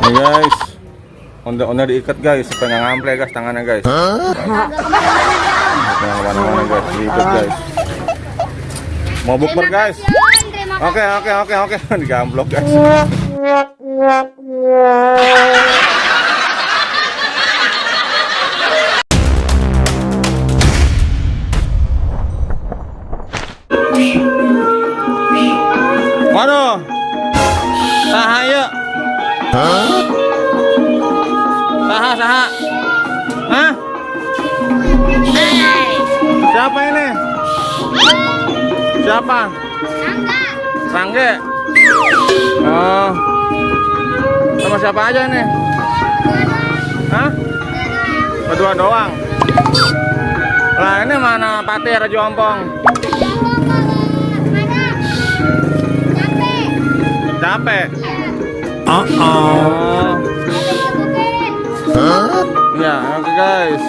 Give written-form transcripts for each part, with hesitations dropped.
Nih guys, onda diikat guys, supaya nggak ngample guys tangannya guys. Jangan kemana-mana guys, diikat guys. Mau bukber guys? Oke, digamblok guys. Waduh, sahaya. Saha. Hah? Siapa ini? Siapa? Rangge. Oh. Sama siapa aja ini? Hah? Berdua doang. Lah ini mana Patir Jompong? Capek. Oh. Ya, oke guys.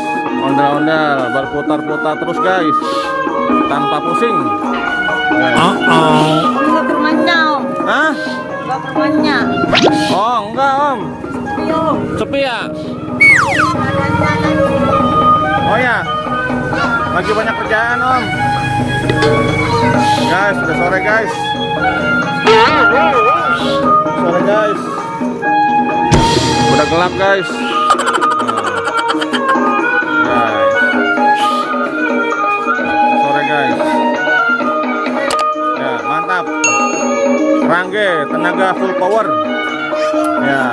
Ondel-ondel berputar-putar terus guys. Tanpa pusing. Enggak ke rumahnya, Om. Hah? Enggak ke rumahnya. Oh, enggak, Om. Iya, Om. Sepi ya? Oh ya. Lagi banyak kerjaan, Om. Guys, udah sore, guys. Sore, guys. Udah gelap, guys. Sore, guys. Ya, mantap. Rangge, tenaga full power. Ya.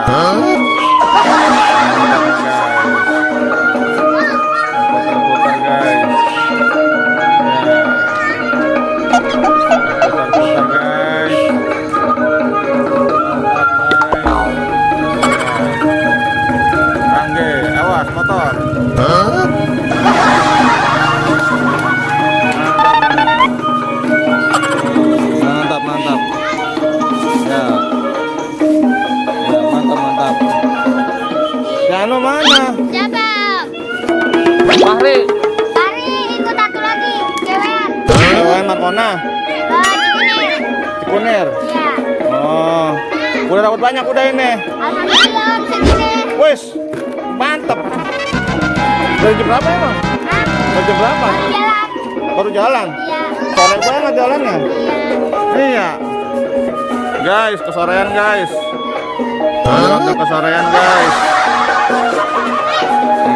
Mantap, guys. Putar-putar, guys. Ya. Putar-putar, guys. Rangge, awas motor. Mantap. Ya. Ya, mantap. Jano mana? Siapa? Fahri. Tari ikut satu lagi, cewekan. Cewekan Markona. Cikunir. Iya. Oh. Udah dapat banyak udah ini. Alhamdulillah segini. Wes, mantap. Dari jam berapa emang? Hah? Dari jam berapa? Jalan. Baru jalan? Iya. Sore banget jalannya. Iya. Iya. Guys, kesorean guys. Udah kesorean guys.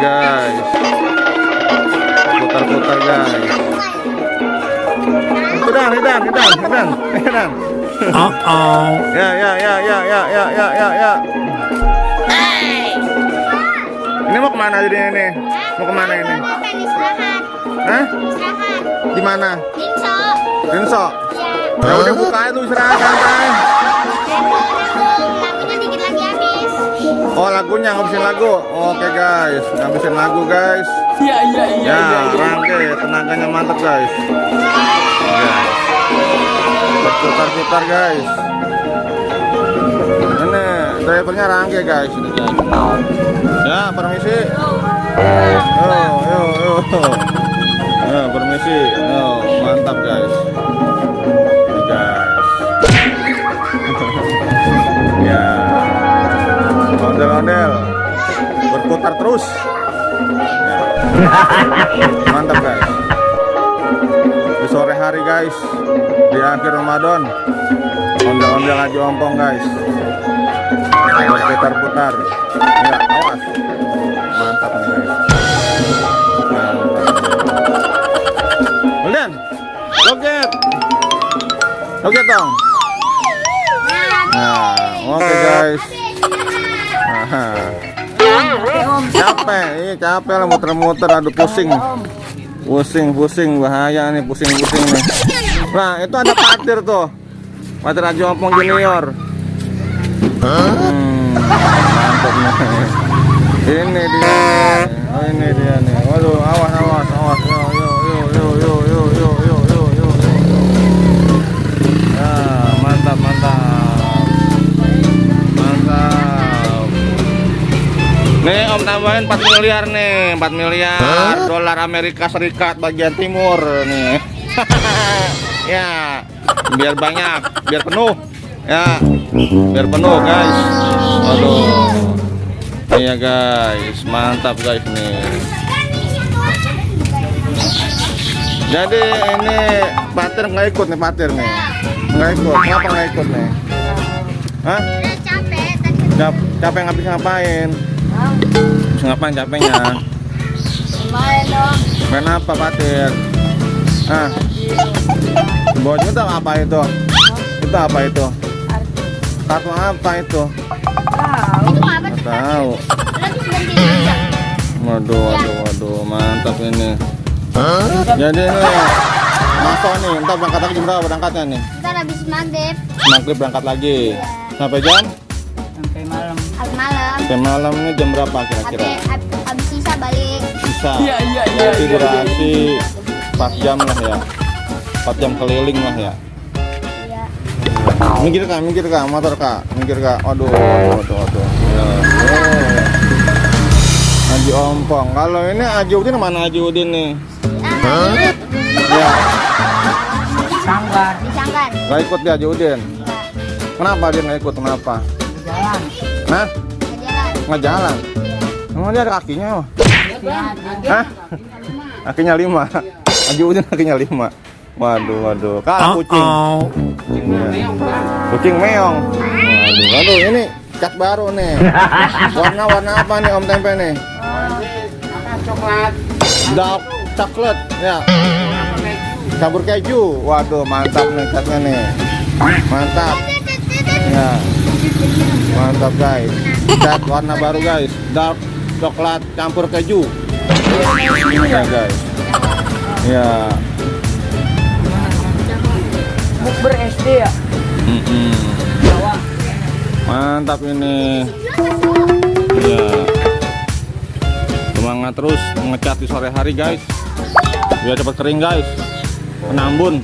Guys. Putar-putar guys. Hidan. Ya. Ini mau kemana jadi ini? Mau kemana ini? Istirahat. Hah? Istirahat. Di mana? Rinso. Rinso. Iya. Ya udah buka itu istirahat santai. Lagunya dikit lagi habis. Oh lagunya ngabisin lagu. Oke guys, ngabisin lagu guys. Iya. Ya, Rangge tenaganya mantap guys. Guys. Berputar-putar guys. Ini drivernya Rangge guys. Ini guys. Ya, permisi. Yo. Ya, permisi. Yo, mantap guys. Ini guys. Ya. Ondel-ondel. Berputar terus. Ya. Mantap guys. Di sore hari guys, di akhir Ramadan, ondel-ondel aja ompong guys. Berputar-putar. Ya, awas. Mantap nih guys. Mantap. Ulen, joget dong. Nah, oke guys. Capek lah muter-muter, aduh pusing bahaya nih, pusing nih. Nah itu ada Patir tuh, Patir Jompong Junior. Mantap nih. Ini dia nih. Waduh, awas. Yo. Ya, mantap. Nih Om tambahin 4 miliar nih, 4 miliar dolar Amerika Serikat bagian timur nih. Ya, biar banyak, biar penuh. Ya, biar penuh guys. Aduh. Iya guys, mantap guys nih. Jadi ini patir nggak ikut nih, patir nih. Nggak ikut. Kenapa nggak ikut nih? Hah? Udah capek tadi. Capek nggak bisa ngapain? Bisa ngapain capeknya? Main dong. Main apa patir? Hah? Bawa itu apa itu? Itu apa itu? Kartu apa itu? Itu apa Nggak tuh? tahu. Lagi ganti aja. Waduh, mantap ini. Jadi ini masuk nih, entar berangkat lagi jam berapa berangkatnya nih? Ntar habis maghrib. Maghrib berangkat lagi. Sampai jam? Sampai malam. Habis malam. Sampai malam ini jam berapa kira-kira? Habis sisa balik. Bisa. Iya. Berarti durasi 4 jam lah ya. 4 jam keliling lah ya. Iya. Minggir kak, motor kak, minggir kak. Aduh. Ya. Haji Ompong. Kalau ini Haji Udin mana Haji Udin nih? Ya, Sanggar. Di Sanggar. nggak ikut dia Haji Udin. Enggak. Kenapa dia nggak ikut? Kenapa? Jalan. Nah, Nggak jalan. nggak jalan. Emang dia ada kakinya? Oh? Hah? Kakinya 5. Haji Udin kakinya 5. Waduh. Kalah kucing. Kucing meong. Waduh, ini cat baru nih. Warna apa nih Om Tempe nih? Coklat. Dark coklat ya. Campur keju. Waduh, mantap nih catnya nih. Mantap. Ya. Mantap guys. Cat warna baru guys. Dark coklat campur keju. Ya guys. Ya. Bukber SD ya. Jawa. Mantap ini. Ya. Semangat terus ngecat di sore hari guys. Biar cepat kering guys. Penambun.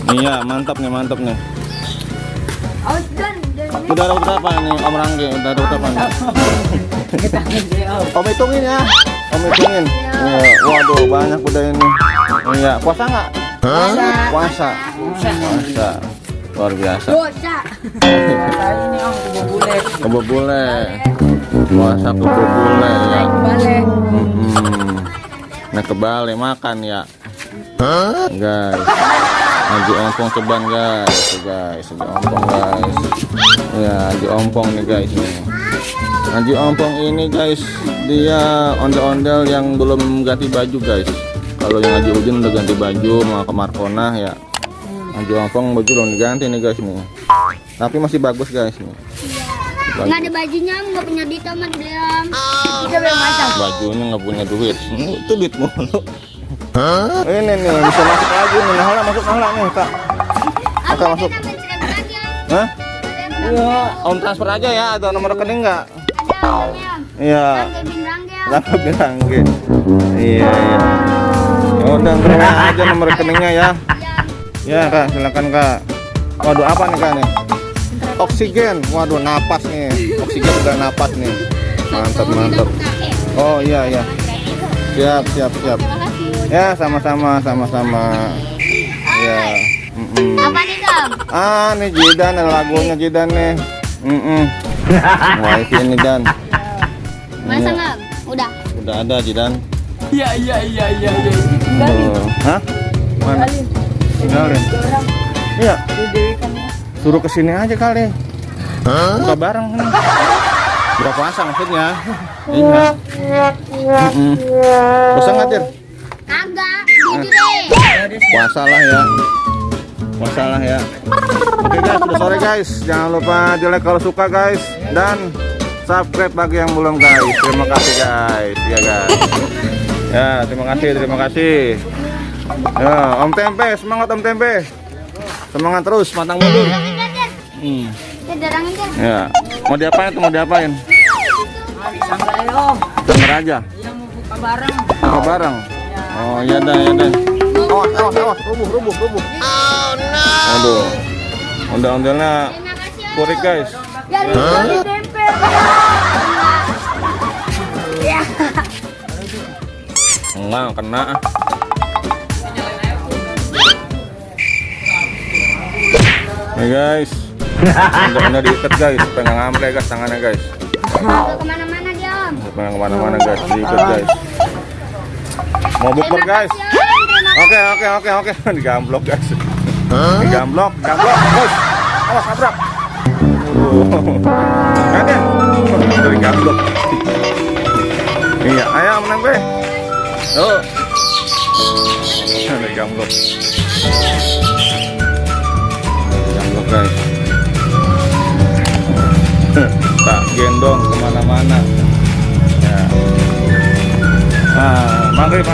Iya, mantap nih. Udah dapat berapa nih Om Rangge? Udah dapat berapa nih? Om hitungin ya. Om hitungin. Iya, waduh banyak udah ini. Iya, puasa nggak? Puasa. Luar biasa. Tadi ini Om kebobule. Kebobule. Puasa kebobule ya. Balik. Nah kebalik makan ya. Guys. Haji Ompong ceban guys. Haji Ompong guys. Ya, Haji Ompong nih guys nih. Haji Ompong ini guys, dia ondel-ondel yang belum ganti baju guys. Kalau yang Haji Udin udah ganti baju mau ke Markona ya. Haji Ompong baju belum diganti nih guys nih. Tapi masih bagus guys nih. Nggak ada bajunya, nggak punya duit amat belum. Kita belum masang. Bajunya nggak punya duit. Itu duit mulu. Ini nih bisa masuk lagi nih. Nah, masuk nih kak. Aku Kakak masuk. nambahin 1.000 lagi ya. Hah? Iya. Om transfer aja ya. Ada nomor rekening nggak? Ada omnya. Iya. Rangge bin Rangge. Kenapa bilang gitu? Iya. Udah terima aja nomor rekeningnya ya. Iya. Ya kak, silakan kak. Waduh apa nih kak nih? Oksigen. Waduh napas nih. Oksigen udah napas nih. Mantap. Oh iya. Siap. Terima kasih. Ya sama-sama. Ya. Apa nih Dom? Nih Jidan, ada lagunya Jidan nih. Wah ini Dan. Masa nggak? Udah. Udah ada Jidan. Iya. Hah? Mana? Tinggalin. Iya. Suruh kesini aja kali. Buka bareng nih. Buka puasa maksudnya. Iya. Bosan nggak Tir? Kagak. Jujur deh. Puasa lah ya. Oke guys, sudah sore guys. Jangan lupa like kalau suka guys, dan subscribe bagi yang belum guys. Terima kasih guys. Ya guys. Ya, terima kasih. Ya, Om Tempe, semangat Om Tempe. Semangat terus, pantang mundur. Ya darangin kan. Ya, mau diapain? Sanggar ya Om. Dengar aja. Iya mau buka bareng. Buka bareng. Oh, iya dah. Awas, rubuh. Oh no. Aduh. Ondel-ondelnya Terima kasih Om. kurik guys. Ya lupa di tempe. Ya. Enggak kena. Nih guys. Udah diikat guys, pegang ample guys tangannya guys. Nggak kemana-mana dia om. Pegang kemana-mana guys, diikat guys. Mau bukber guys. Oke. Digamblok guys. Digamblok, bos. Awas nabrak. Kaget. Udah digamblok. Iya, ayo menang gue. Tuh. Udah digamblok. Digamblok guys. Tak gendong kemana-mana. Ya. Maghrib.